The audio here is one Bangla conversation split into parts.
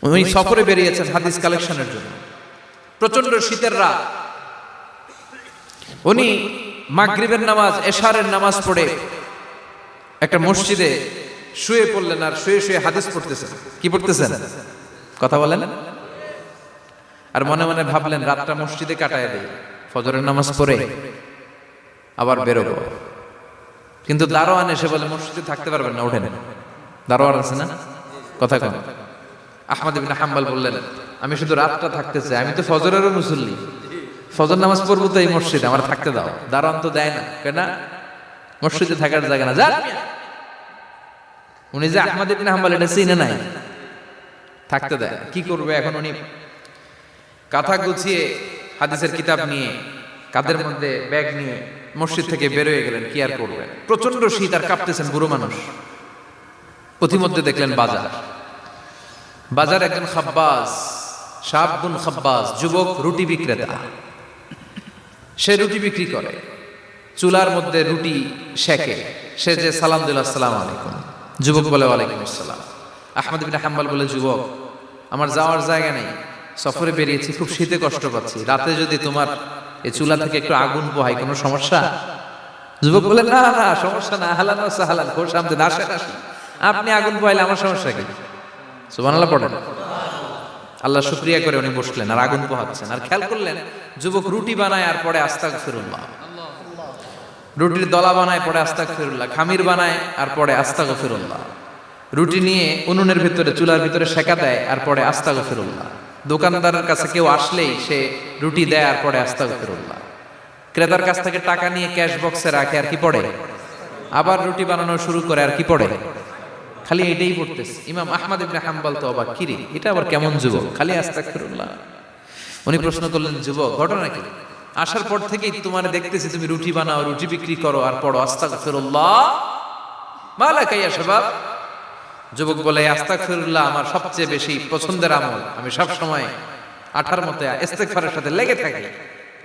উনি সফরে বেরিয়েছেন হাদিস কালেকশনের জন্য। প্রচন্ড শীতের রাত, উনি মাগরিবের নামাজ, এশারের নামাজ পড়ে একটা মসজিদে শুয়ে পড়লেন, আর শুয়ে শুয়ে হাদিস পড়তেছেন। কি পড়তেছেন? কথা বলেন। আর মনে মনে ভাবলেন রাতটা মসজিদে কাটায় দেই, ফজরের নামাজ পড়ে আবার বেরোবো। কিন্তু দারোয়ান এসে বলে মসজিদে থাকতে পারবেন না, ওঠেন। দারোয়ান আছে না? কথা কন। আহমদ ইবনে হাম্বল বললেন আমি শুধু রাতটা থাকতে চাই, আমি তো ফজরেরও মুসল্লি, ফজর নামাজ পড়বো তো এই মসজিদে, আমার থাকতে দাও। দারোয়ান তো দেয় না, কেন? মসজিদে থাকার জায়গা না, যা। উনি যে আহমদ ইবনে হাম্বল এটা চিনে নাই, থাকতে দেয়। কি করবে এখন? উনি কাঁথা গুছিয়ে হাদিসের কিতাব নিয়ে কাঁধের মধ্যে ব্যাগ নিয়ে মসজিদ থেকে বেরোয় গেলেন। কি আর করবেন, প্রচন্ড শীত, আর কাঁপতেছেন, বুড়ো মানুষ। পথিমধ্যে দেখলেন বাজার, বাজার একজন খাব্বাস, শাবুন খাব্বাস, যুবক রুটি বিক্রেতা। সে রুটি বিক্রি করে, চুলার মধ্যে রুটি সেকে। সে যে সালাম দিল, আসসালামু আলাইকুম। যুবক বলে ওয়ালাইকুম আসসালাম। আহমদ ইবনে হাম্বল বলে যুবক আমার যাওয়ার জায়গা নেই, সফরে বেরিয়েছি, খুব শীতে কষ্ট পাচ্ছি, রাতে যদি তোমার এই চুলা থেকে একটু আগুন পোহাই কোনো সমস্যা? যুবক বলে না না সমস্যা না, আহলান ওয়া সাহলান, খোশ আমদেদ, আসেন আসেন, আপনি আগুন পোহাইলে আমার সমস্যা কি? সুবহানাল্লাহ পড়েন। আল্লাহ শুকরিয়া করে উনি বসলেন আর আগুন পোহাচ্ছেন। আর খেয়াল করলেন যুবক রুটি বানায় আর পরে আস্তাগফিরুল্লাহ, রুটির দলা বানায় পরে আস্তাগফিরুল্লাহ, খামির বানায় আর পরে আস্তাগফিরুল্লাহ, রুটি নিয়ে উনুনের ভিতরে চুলার ভিতরে সেকা দেয় আর পরে আস্তাগফিরুল্লাহ। দোকানদারের কাছে কেউ আসলেই সে রুটি দেয় আর পরে আস্তাগফিরুল্লাহ। ক্রেতার কাছ থেকে টাকা নিয়ে ক্যাশ বক্সে রাখে আর কি পড়ে? আবার রুটি বানানো শুরু করে আর কি পড়ে? খালি এটাই পড়তেছে। ইমাম আহমদ ইবনে হাম্বল তো অবাক, কিরে এটা আবার কেমন যুবক, খালি আস্তাগফিরুল্লাহ। উনি প্রশ্ন করলেন যুবক ঘটনা কি? আসার পর থেকেই তোমার দেখতেছি তুমি রুটি বানাও, রুটি বিক্রি করো আর পড়ো আস্তাগফিরুল্লাহ, মালাকা ইয়া শাবাব। যুবক বলে আস্তাগফিরুল্লাহ আমার সবচেয়ে বেশি পছন্দের আমল, আমি সব সময় আঠার মতো ইস্তেগফারের সাথে লেগে থাকি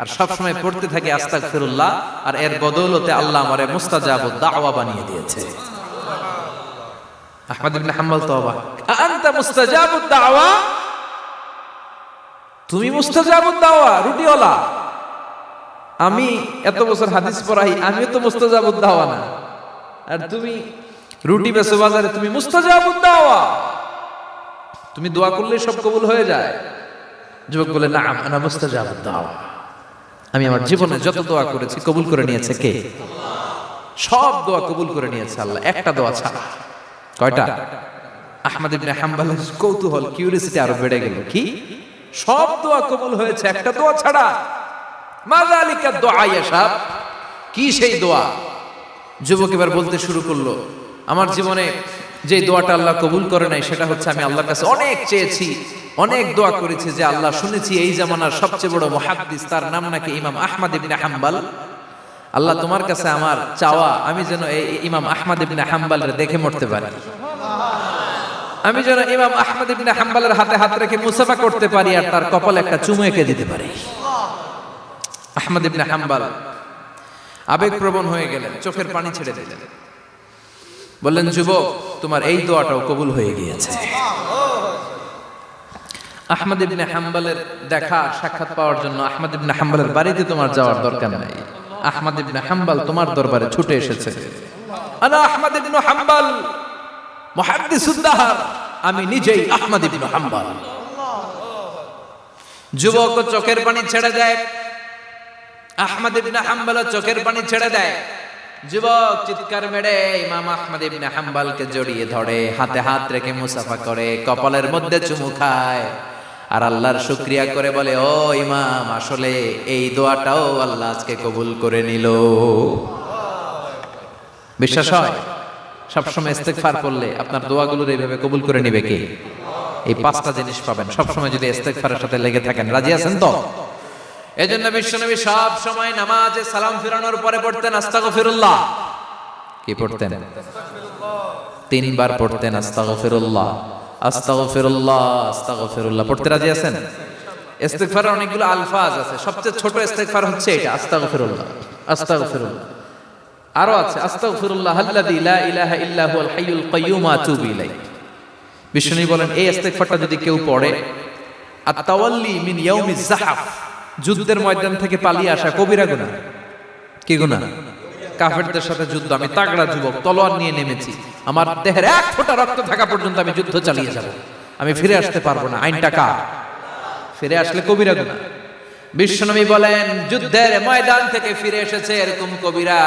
আর সব সময় পড়তে থাকি আস্তাগফিরুল্লাহ, আর এর বদৌলতে আল্লাহ আমারে মুস্তাজাবুদ দাওয়া বানিয়ে দিয়েছে। আহমদ ইবনে হাম্বল তো অবাক, আনতা মুস্তাজাবুদ দাওয়া, তুমি মুস্তাজাবুদ দাওয়া, রুটিওয়ালা। আমি এত বছর হাদিস পড়াই, আমিও তো মুস্তাজাবুদ দাওয়া না, আর তুমি রুটি বেচো বাজারে, তুমি মুস্তাজাবুদ দাওয়া, তুমি দোয়া করলে সব কবুল হয়ে যায়। যুবক বলে না আনা মুস্তাজাবুদ দাওয়া, আমি আমার জীবনে যত দোয়া করেছি কবুল করে নিয়েছে কে? সব দোয়া কবুল করে নিয়েছে আল্লাহ, একটা দোয়া ছাড়া। কয়টা? আহমদ ইবনে হাম্বলের কৌতূহল, কিউরিওসিটি আরো বেড়ে গেল। কি? সব দোয়া কবুল হয়েছে একটা দোয়া ছাড়া। মাযালিকা দুআ ইয়া শাব, কি সেই দোয়া? যুবক এবার বলতে শুরু করলো আমার জীবনে যে দোয়াটা আল্লাহ কবুল করে নাই সেটা হচ্ছে আমি আল্লাহর কাছে অনেক চেয়েছি, অনেক দোয়া করেছি যে আল্লাহ শুনেছি এই জামানার সবচেয়ে বড় মুহাদ্দিস, তার নাম নাকি ইমাম আহমদ ইবনে হাম্বল। আল্লাহ তোমার কাছে আমার চাওয়া আমি যেন এই ইমাম আহমদ ইবনে হাম্বলের দেখে মরতে পারি, আমি যেন ইমাম আহমদ ইবনে হাম্বলের হাতে হাত রেখে মুসাফা করতে পারি আর তার কপালে একটা চুমু এঁকে দিতে পারি। আহমদ ইবনে হাম্বল আবেগপ্রবণ হয়ে গেলেন, চোখের পানি ছেড়ে দিলেন, বললেন যুবক তোমার এই দোয়াটাও কবুল হয়ে গিয়েছে। আহমদ ইবনে হাম্বলের দেখা সাক্ষাৎ পাওয়ার জন্য আহমদ ইবনে হাম্বলের বাড়িতে তোমার যাওয়ার দরকার নাই, আহমদ ইবনে হাম্বল তোমার দরবারে ছুটে এসেছে। আনা আহমদ ইবনে হাম্বল মুহাদ্দিসুদ দাহর, আমি নিজেই আহমদ ইবনে হাম্বল। যুবক চোখের পানি ছেড়ে দেয়, আহমদ ইবনে হাম্বল চোখের পানি ছেড়ে দেয়। যুবক চিৎকার মেরে ইমাম আহমদ ইবনে হাম্বলকে জড়িয়ে ধরে, হাতে হাত রেখে মুসাফা করে, কপালের মধ্যে চুমু খায় আর আল্লাহর শুকরিয়া করে বলে ও ইমাম আসলে এই দোয়াটাও আল্লাহ আজকে কবুল করে নিল। বিশ্বাস হয়? সবসময় ইস্তেগফার করলে আপনার দোয়াগুলোর এইভাবে কবুল করে নিবে কে? এই পাঁচটা জিনিস পাবেন সবসময় যদি ইস্তেগফারের সাথে লেগে থাকেন। রাজি আছেন তো? এজন্য বিশ্বনবী সব সময় নামাজে সালাম ফিরানোর পরে পড়তেন আস্তাগফিরুল্লাহ। কি পড়তেন? তিনবার পড়তেন আস্তাগফিরুল্লাহ, আস্তাগফিরুল্লাহ, আস্তাগফিরুল্লাহ। পড়তে রাজি আছেন? ইস্তেগফারের অনেকগুলো আলফাজ আছে, সবচেয়ে ছোট ইস্তেগফার হচ্ছে এটা আস্তাগফিরুল্লাহ, আস্তাগফিরুল্লাহ। আরো আছে আস্তাগফিরুল্লাহ আল্লাযী লা ইলাহা ইল্লা হুয়াল হাইয়ুল কাইয়্যুম আতুবু ইলাইহি। বিষ্ণু বলেন এই ইস্তেগফারটা যদি কেউ পড়ে, আত-তাওয়াল্লি মিন ইয়াউমিজ যাহাফ, যুদ্ধের ময়দান থেকে পালিয়ে আসা কবিরা গুনাহ। কি গুনাহ? কাফেরদের সাথে যুদ্ধ, আমি তাগড়া যুবক, তলোয়ার নিয়ে নেমেছি, আমার দেহের এক ফোঁটা রক্ত থাকা পর্যন্ত আমি যুদ্ধ চালিয়ে যাব, আমি ফিরে আসতে পারবো না, আইনটা কার? ফিরে আসলে কবিরা গুনাহ। বিশ্বনবী বলেন যুদ্ধের ময়দান থেকে ফিরে এসেছে এরকম কবিরা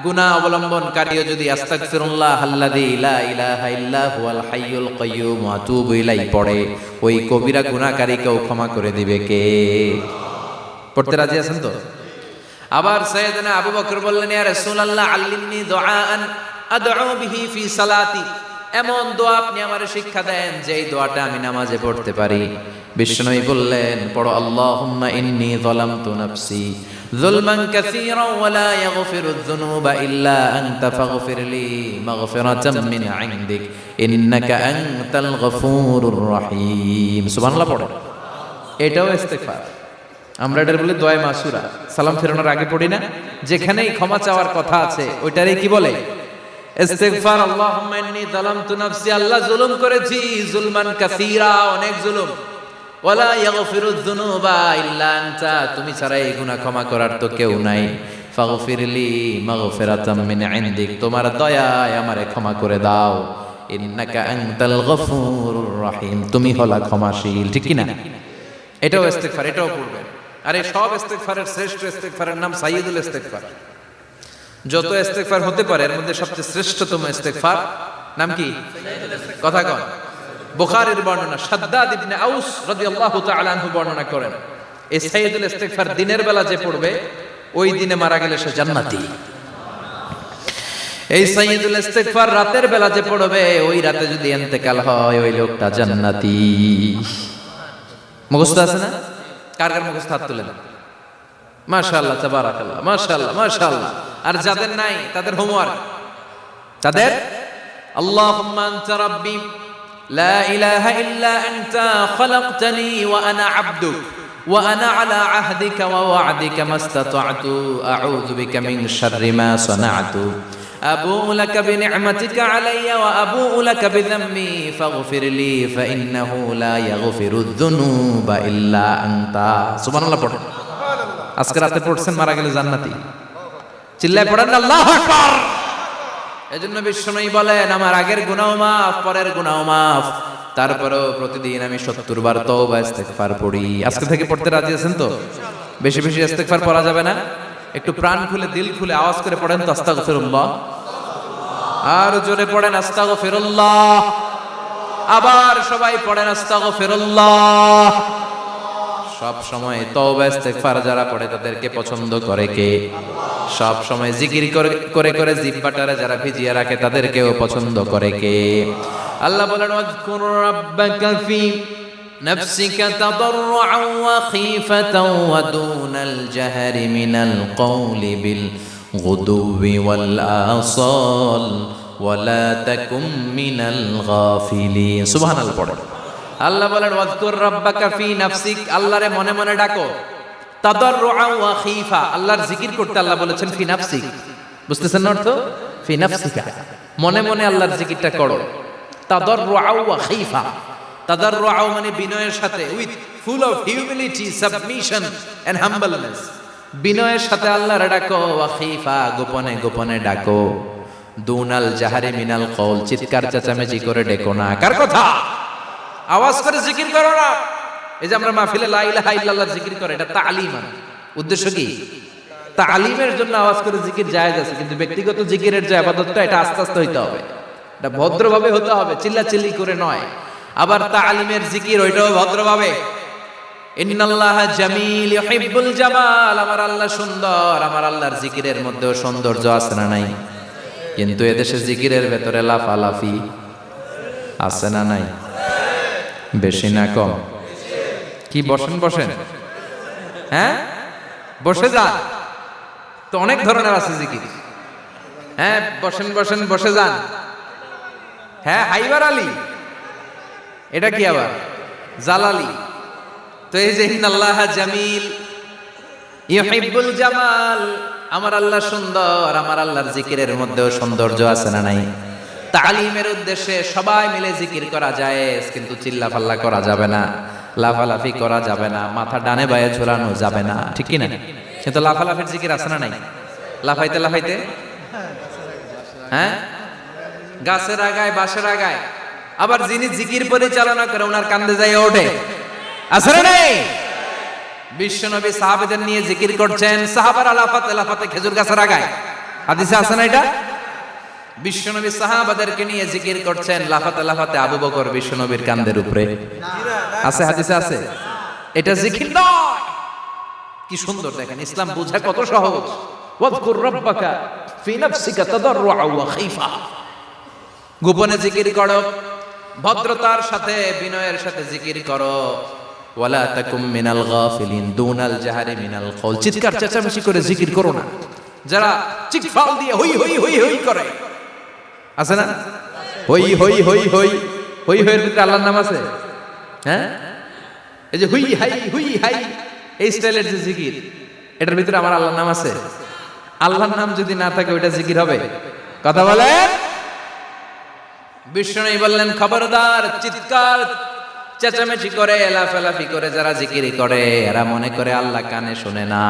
গুনাহ অবলম্বনকারীও যদি আস্তাগফিরুল্লাহ আল্লাযী লা ইলাহা ইল্লা হুয়াল হাইয়ুল কাইয়্যুম ওয়া আতুবু ইলাইহি পড়ে, ওই কবিরা গুনাহকারীকেও ক্ষমা করে দিবে কে? পড়তে রাজি আছেন তো? আবার সাইয়েদনা আবু বকর বললেন, ইয়া রাসূলুল্লাহ আল্লিমনি দুআআন আদউ বিহি ফি সালাতি, এমন দোয়া আপনি আমারে শিক্ষা দেন যে এই দোয়াটা আমি নামাজে পড়তে পারি। বিশ্বনবী বললেন, পড়ো আল্লাহুম্মা ইন্নী যালামতু নাফসি যুলমান কাসীরান ওয়া লা ইয়াগফিরুয যুনুবা ইল্লা আনতা ফাগফিরলি মাগফিরাতাম মিন ইনদিক ইন্নাকা আনতাল গফুরুর রহিম। সুবহানাল্লাহ পড়ো। এটাও ইস্তেগফার। আমরা এটার বলি দোয়া মাসুরা, সালাম ফেরানোর আগে পড়ি না? যেখানেই ক্ষমা চাওয়ার কথা আছে ওইটারই কি বলে? ইস্তেগফার। আল্লাহুম্মা ইন্নী যালামতু নাফসি, আল্লাহ জুলুম করেছি, যুলমান কাসীরা, অনেক জুলুম, ওয়ালা ইয়াগফিরুয যুনুবা ইল্লা আনতা, তুমি ছাড়া এই গুনাহ ক্ষমা করার তো কেউ নাই, ফাগফিরলি মাগফিরাতাম মিন ইনদিক, তোমার দয়ায় আমারে ক্ষমা করে দাও, ইন্নাকা আনতাল গফুরুর রহিম, তুমি হলা ক্ষমাশীল। ঠিক কি না? এটাও ইস্তেগফার, এটাও পড়বেন। আর এই সব ইস্তেগফারের শ্রেষ্ঠ ইস্তেগফারের নাম সাইয়্যিদুল ইস্তেগফার। যত ইস্তেগফার হতে পারে এর মধ্যে সবচেয়ে শ্রেষ্ঠতম ইস্তেগফার নাম কি? কথা কন। বুখারীর বর্ণনা, শাদ্দাদ ইবনে আউস রাদিয়াল্লাহু তাআলা আনহু বর্ণনা করেন, এই সাইয়্যিদুল ইস্তেগফার দিনের বেলা যে পড়বে ওই দিনে মারা গেলে সে জান্নাতি। এই সাইয়্যিদুল ইস্তেগফার রাতের বেলা যে পড়বে ওই রাতে যদি ইন্তেকাল হয় ওই লোকটা জান্নাতি। মুখস্থ আছে না? কার কার মুখস্থ হাত তুলেন? মাশাআল্লাহ, তাবারাকাল্লাহ, মাশাআল্লাহ, মাশাআল্লাহ। আর যাদের নাই তাদের হোমওয়ার্ক, তাদের আল্লাহুম্মা আনতা রাব্বি লা ইলাহা ইল্লা আনতা খালাকতানি ওয়া আনা আবদুক ওয়া আনা আলা আহদিকা ওয়া ওয়া'দিকা মাস্তাতা'তু আউযু বিকা মিন শাররি মা সানা'তু আবুউ লাকা বিনি'মাতিকা আলাইয়া ওয়া আবুউ লাকা বিযামবি ফাগফিরলি ফাইন্নাহু লা ইয়াগফিরুয যুনুবা ইল্লা আনতা। সুবহানাল্লাহ পড়েন। আজকে রাতে পড়ছেন, মারা গেলে জান্নাতি। চিল্লায় পড়েন আল্লাহু আকবার। এজন্য বিশ্বনবী বলেন আমার আগের গুনাহ মাফ, পরের গুনাহ মাফ, তারপরেও প্রতিদিন আমি 70 বার তওবা ইস্তেগফার পড়ি। আজকে থেকে পড়তে রাজি আছেন তো? বেশি বেশি ইস্তেগফার পড়া যাবে না? একটু প্রাণ খুলে দিল খুলে আওয়াজ করে পড়েন তো আস্তাগফিরুল্লাহ। আর জোরে পড়েন আস্তাগফিরুল্লাহ। আবার সবাই পড়েন আস্তাগফিরুল্লাহ। সব সময় তওবা ইস্তেগফার যারা পড়ে তাদেরকে পছন্দ করে কে? সব সময় জিকির করে করে জিহ্বাটারে যারা ভিজিয়ে রাখে তাদেরকেও পছন্দ করে কে? আল্লাহ বলেন ওয়াজকুর রাব্বাকা ফি নাফসিকা তাদাররুআন ওয়া খীফাতান ওয়া দুনাল জাহরি মিনাল কওলি বিল গুদুবি ওয়াল আসাল ওয়া লা তাকুম মিনাল গাফিলিন। সুবহানাল্লাহ পড়েন। আল্লাহ বলেন ওয়াজকুর রাব্বাকা ফি নাফসিক, আল্লাহরে মনে মনে ডাকো, তাদাররুআন ওয়া খীফা, আল্লাহর জিকির করতে আল্লাহ বলেছেন ফি নাফসিক। বুঝতেছেন না অর্থ? ফি নাফসিকা, মনে মনে আল্লাহর জিকিরটা করো। তাদাররুআন ওয়া খীফা, তাদাররুআন মানে বিনয়ের সাথে, with full of humility, submission and humbleness, বিনয়ের সাথে আল্লাহরে ডাকো। ওয়া খীফা, গোপনে গোপনে ডাকো। দুনাল জাহারি মিনাল কওল, চিৎকার চেঁচামেচি করে ডেকো না। কার কথা? আওয়াজ করে জিকির করো না। এই যে আমরা মাহফিলে লা ইলাহা ইল্লাল্লাহ জিকির করে, এটা তালিম। উদ্দেশ্য কি? তালিমের জন্য আওয়াজ করে জিকির জায়েজ আছে, কিন্তু ব্যক্তিগত জিকিরের যে ইবাদতটা এটা আস্তে আস্তে হইতে হবে, এটা ভদ্রভাবে হতে হবে, চিল্লাচিল্লি করে নয়। আবার তালিমের জিকির ওইটাও ভদ্রভাবে। ইন্নাল্লাহা জামিল ইউহিব্বুল জামাল, আমার আল্লাহ সুন্দর, আমার আল্লাহর জিকিরের মধ্যেও সৌন্দর্য আছে না নাই? কিন্তু এদেশে জিকিরের ভেতরে লাফালাফি আছে না নাই? বেশি না কম? কি বসেন বসেন, হ্যাঁ বসে যান তো, অনেক ধরনের আছে জিকির। হ্যাঁ বসেন বসেন, বসে যান। হ্যাঁ হাইবার আলী, এটা কি আবার জালালি? তো এই যে ইন্নাল্লাহা জামিল ইউহিব্বুল জামাল, আমার আল্লাহ সুন্দর, আমার আল্লাহর জিকিরের মধ্যেও সৌন্দর্য আছে না নাই? তালিমের উদ্দেশ্যে সবাই মিলে জিকির করা যায়, কিন্তু চিল্লাফাল্লা করা যাবে না, লাফালাফি করা যাবে না, মাথা ডানে বায়ে ঝোলানো যাবে না, ঠিক কি না? কিন্তু লাফালাফির জিকির আছে না নাই? লাফাইতে লাফাইতে, হ্যাঁ, গাছের আগায় বাঁশের আগায়, আবার যিনি জিকির পরিচালনা করে ওনার কান্দে যায় ওঠে, আছে না নাই? বিশ্বনবী সাহাবাদের নিয়ে জিকির করছেন, সাহাবারা লাফাতে লাফাতে খেজুর গাছের আগায়, হাদিসে আছে না এটা? বিশ্বনবী সাহাবাদেরকে নিয়ে জিকির করছেন, লাফাতে লাফাতে আবু বকর বিশ্বনবীর কান্দের উপরে, আছে হাদিসে আছে। এটা জিকির নয়। কি সুন্দর দেখেন, ইসলাম বোঝা কত সহজ। ওয়াযকুর রাব্বাকা ফি নাফসিকা তাদাররুআ ওয়া খাইফা, গোপনে জিকির করো, ভদ্রতার সাথে বিনয়ের সাথে জিকির করো। ওয়ালা তাকুম মিনাল গাফিলিন দুনাল জাহারি মিনাল কওল, চিৎকার চেঁচামেচি করে জিকির করো না। যারা চিৎকার দিয়ে হই হই হই হই করে, আছে না? হই হই হই হই হই হইয়ের ভিতরে আল্লাহর নাম আছে, হ্যাঁ? এই যে হুই হাই হুই হাই এই স্টাইলের যে জিকির, এটার ভিতরে আমার আল্লাহর নাম আছে? আল্লাহর নাম যদি না থাকে ওইটা জিকির হবে? কথা বলে। বিষ্ণু বললেন, খবরদার, চিৎকার চেঁচামেচি করে লাফালাফি করে যারা জিকির করে এরা মনে করে আল্লাহ কানে শোনে না।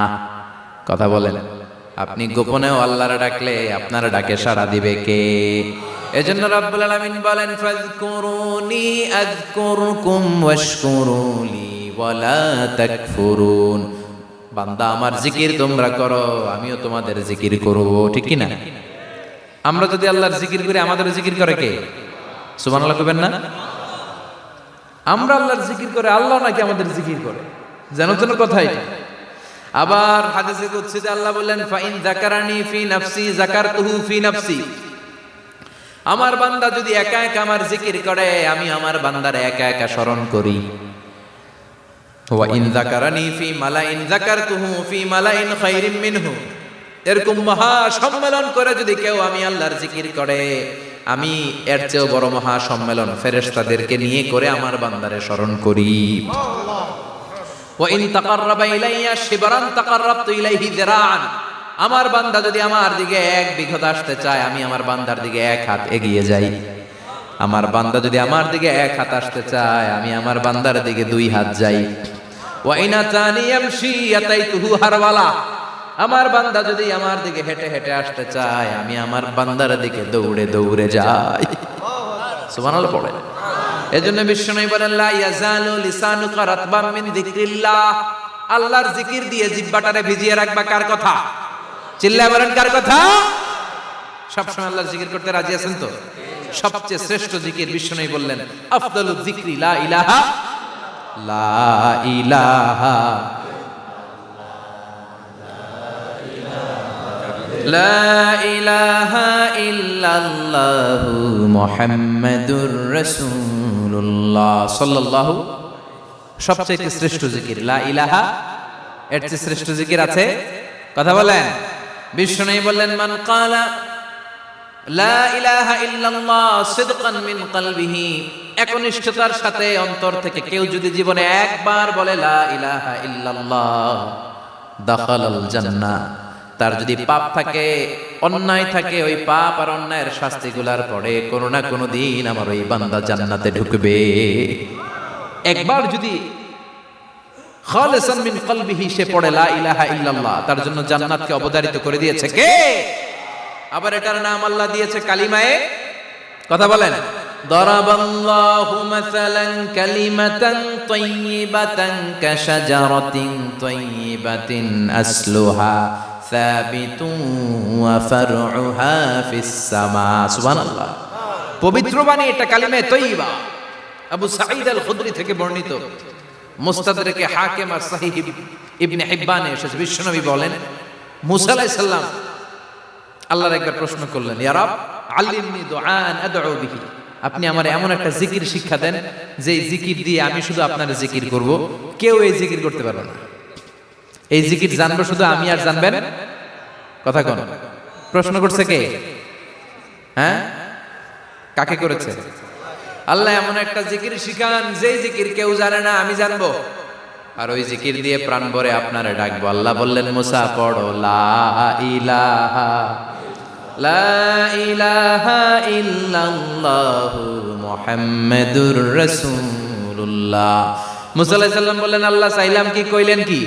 কথা বলেন। আপনি গোপনেও আল্লাহর ডাকলে আপনার ডাকে সাড়া দিবে কে? এজন্য রাব্বুল আলামিন বলেন, ফাযকুরুনি আযকুরকুম ওয়াশকুরুলি ওয়ালা তাকফুরুন। বান্দা আমার জিকির তোমরা করো, আমিও তোমাদের জিকির করব, ঠিক কি না? আমরা যদি আল্লাহর জিকির করি আমাদের জিকির করে কে? সুবহানাল্লাহ কইবেন না? আমরা আল্লাহর জিকির করে, আল্লাহ নাকি আমাদের জিকির করে, জানো তো না কথা এটা? আবার হাদিসে কুদসিতে আল্লাহ বললেন, ফাইন যাকারানি ফি নাফসি যাকারতুহু ফি নাফসি। আমার বান্দা যদি একা একা আমার জিকির করে, আমি আমার বান্দার একা একা স্মরণ করি। ওয়া ইন যাকারানি ফি মালাইন যাকারতুহু ফি মালাইন খায়রিম মিনহু। এরকম মহা সম্মেলন করে যদি কেউ আমি আল্লাহর জিকির করে, আমি এর চেয়েও বড় মহা সম্মেলন ফেরেশতাদেরকে নিয়ে করে আমার বান্দারে স্মরণ করি। ওয়া ইন তাকাররাবা ইলাইয়া শিবরান তাকাররাবতু ইলাইহি যিরাআন। আমার বান্দা যদি আমার দিকে এক বিঘত আসতে চায়, আমি আমার বান্দার দিকে এক হাত এগিয়ে যাই। আমার বান্দা যদি আমার দিকে এক হাত আসতে চায়, আমি আমার বান্দার দিকে দুই হাত যাই। ওয়া ইন আতানি ইয়ামশি আতাইতুহু হারওয়ালা। আমার বান্দা যদি আমার দিকে হেঁটে হেঁটে আসতে চায়, আমি আমার বান্দার দিকে দৌড়ে দৌড়ে যাই। সুবহানাল্লাহ পড়ে। এজন্য বিশ্বনবী বলেন, লা ইয়াজালু লিসানুকা রাতবাম মিন যিকরিল্লাহ। আল্লাহর জিকির দিয়ে জিহ্বাটারে ভিজিয়ে রাখবা। কার কথা? চিল্লায় বলেন, কার কথা? সবসময় আল্লাহর জিকির করতে রাজি আছেন তো? সবচেয়ে শ্রেষ্ঠ জিকির বিশ্বনবী বললেন, আফদালুয যিকরি লা ইলাহা লা ইলাহা লা ইলাহা ইল্লাল্লাহু মুহাম্মাদুর রাসূলুল্লাহ সাল্লাল্লাহু। সবচেয়ে শ্রেষ্ঠ জিকির লা ইলাহা, এর চেয়ে শ্রেষ্ঠ জিকির আছে? কথা বলেন। বিষ্ণু বললেন, মান ক্বালা লা ইলাহা ইল্লাল্লাহ সিদকান মিন কলবিহি, একনিষ্ঠতার সাথে অন্তর থেকে কেউ যদি জীবনে একবার বলে লা ইলাহা ইল্লাল্লাহ, দাখালাল জান্নাহ। তার যদি পাপ থাকে, অন্যায় থাকে, ওই পাপ আর অন্যায়ের শাস্তিগুলার পরে কোনো না কোনো দিন আমার ওই বান্দা জান্নাতে ঢুকবে। একবার যদি খালিসান মিন কলবিহি সে পড়ে লা ইলাহা ইল্লাল্লাহ, তার জন্য জান্নাতকে অবধারিত করে দিয়েছে কে? আবার এটার নাম আল্লাহ দিয়েছে কালিমায়ে। কথা বলেন। দরাবাল্লাহু মাসালান কালিমাতান তাইয়িবাতান কাশাজারাতিন তাইয়িবাতিন আসলুহা সাবিতুন ওয়া ফারউহা ফিস সামা। সুবহানাল্লাহ। পবিত্র বাণী এটা কালিমায়ে তাইয়িবা। আবু সাঈদ আল খুদরি থেকে বর্ণিত, মুস্তাদরাকে হাকিম আর সহিহ ইবনে হিব্বানে এসেছে। বিশ্বনবী বলেন, মুসা আলাইহিস সালাম আল্লাহর একবার প্রশ্ন করলেন, ইয়া রাব আল্লিমনি দুআন আদউ বিহি। আপনি আমার এমন একটা জিকির শিক্ষা দেন যে জিকির দিয়ে আমি শুধু আপনার জিকির করব, কেউ এই জিকির করতে পারবে না। এই জিকির জানবো শুধু আমি, আর জানবেন কথা কোন? প্রশ্ন করছে কে? হ্যাঁ, কাকে করেছে? আল্লাহ এমন একটা জিকির শিখান যেই জিকির কেউ জানে না, আমি জানবো, আর ওই জিকির দিয়ে প্রাণ ভরে আপনারে ডাকবো। আল্লাহ বললেন, মুসা পড়ো লা ইলাহা লা ইলাহা ইল্লাল্লাহু মুহাম্মাদুর রাসূলুল্লাহ। মুসা আলাইহিস সালাম বললেন, আল্লাহ চাইলাম কি, কইলেন কি?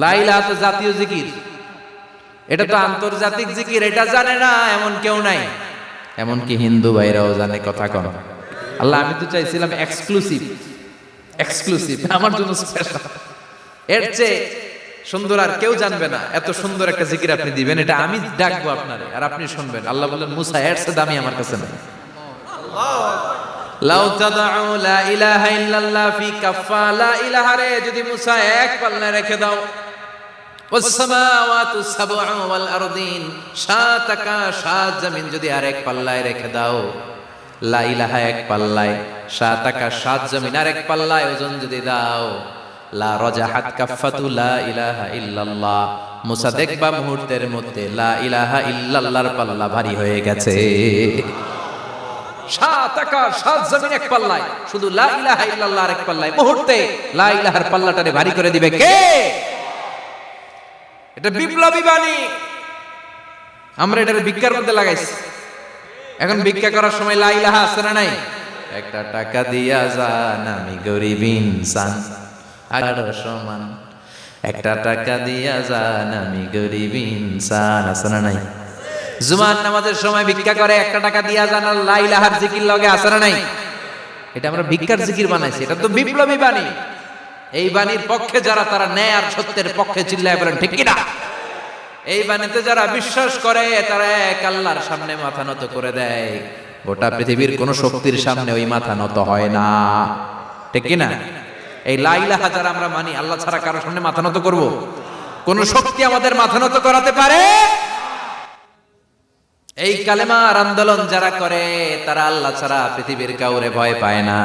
লা ইলাহা তো জাতীয় জিকির, এটা তো আন্তর্জাতিক জিকির, এটা জানে না এমন কেউ নাই। এমনকি হিন্দু ভাইরাও জানে। কথা কন আল্লাহ, আমি তো চাইছিলাম এক্সক্লুসিভ আমার জন্য স্পেশাল, এর চেয়ে সুন্দর আর কেউ জানবে না। এত সুন্দর একটা জিকির আপনি দিবেন, এটা আমি ডাকবো আপনারে আর আপনি শুনবেন। আল্লাহ বললেন, মুসা এর চেয়ে দামি আমার কাছে নাই। লাউ তাদউ লা ইলাহা ইল্লাল্লাহ ফি কাফা, লা ইলাহা রে যদি মুসা এক পাল্লায় রেখে দাও, ওয়াস সামাওয়াতু সাবউ ওয়াল আরদিন, সাত আকাশ সাত জমিন যদি আরেক পাল্লায় রেখে দাও, লা ইলাহা এক পাল্লায়, সাত আকাশ সাত জমিন আরেক পাল্লায় ওজন যদি দাও, লা রাজাহাত কাফাতু লা ইলাহা ইল্লাল্লাহ, মুসা দেখবা মুহূর্তের মধ্যে লা ইলাহা ইল্লাল্লাহর পাল্লা ভারী হয়ে গেছে। সাত আকাশ সাত জমিন এক পাল্লায়, শুধু লা ইলাহা ইল্লাল্লাহ আরেক পাল্লায়, মুহূর্তে লা ইলাহার পাল্লাটারে ভারী করে দিবে কে? এটা বিপ্লবী বাণী। আমরা এটার ভিক্ষার মধ্যে লাগাইছি। এখন ভিক্ষা করার সময় লা ইলাহা আছে না নাই? একটা টাকা দিয়া যান, আমি গরিব ইনসান আর সমান, একটা টাকা দিয়া যান, আমি গরিব ইনসান, আছে না নাই? জুমার নামাজের সময় ভিক্ষা করে, একটা টাকা দিয়া যান, আর লা ইলাহার জিকির লগে, আছে না নাই? এটা আমরা ভিক্ষার জিকির বানাইছি। এটা তো বিপ্লবী বাণী। এই বাণীর পক্ষে যারা, তারা ন্যায় আর সত্যের পক্ষে চিল্লায় বলেন ঠিক কিনা? এই বাণীতে যারা বিশ্বাস করে, তারা এক আল্লাহর সামনে মাথা নত করে দেয়। গোটা পৃথিবীর কোন শক্তির সামনে ওই মাথা নত হয় না, ঠিক কিনা? এই লা ইলাহা যারা আমরা মানি, আল্লাহ ছাড়া কারো সামনে মাথা নত করব? কোন শক্তি আমাদের মাথা নত করাতে পারে? এই কালেমার আন্দোলন যারা করে, তারা আল্লাহ ছাড়া পৃথিবীর কাউরে ভয় পায় না।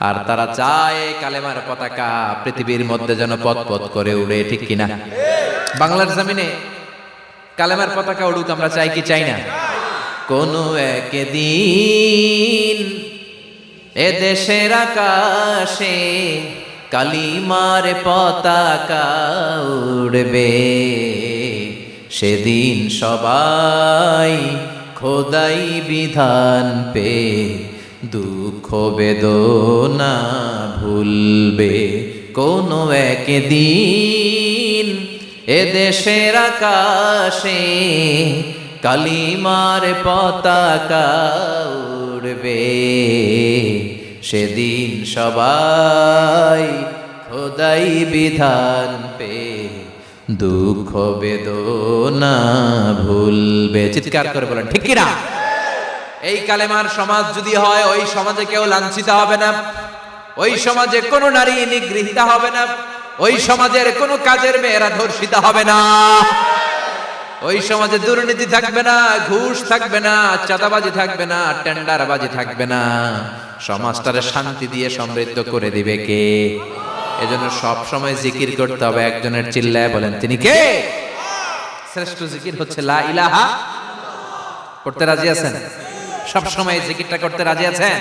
আর তারা চায় কালেমার পতাকা পৃথিবীর মধ্যে যেন পথ করে উড়ে, ঠিক কিনা? বাংলার জমিনে কালেমার পতাকা উড়ুক, আমরা চাই কি চাই না? কোন একদিন এ দেশের আকাশে কালিমার পতাকা উড়বে, সেদিন সবাই খোদাই বিধান পে দুঃখ বেদনা ভুলবে। কোন একদিন এ দেশের আকাশে কালিমার পতাকা উড়বে, সেদিন সবাই খোদাই বিধান পে দুঃখ বেদনা ভুলবে। চিৎকার করে বলেন ঠিক কিনা? এই কালেমার সমাজ যদি হয়, ওই সমাজে কেউ লাঞ্ছিত হবে না, ওই সমাজে কোনো নারী নিগৃহীত হবে না, ওই সমাজের কোনো কাজের মেয়েরা ধর্ষিত হবে না, ওই সমাজে দুর্নীতি থাকবে না, ঘুষ থাকবে না, চাঁদাবাজি থাকবে না, টেন্ডারবাজি থাকবে না। সমাজটারে শান্তি দিয়ে সমৃদ্ধ করে দিবে কে? এজন্য সব সময় জিকির করতে হবে একজনের, চিল্লায় বলেন তিনি কে? শ্রেষ্ঠ জিকির হচ্ছে লা ইলাহা। করতে রাজি আছেন? সব সময় জিকিরটা করতে রাজি আছেন?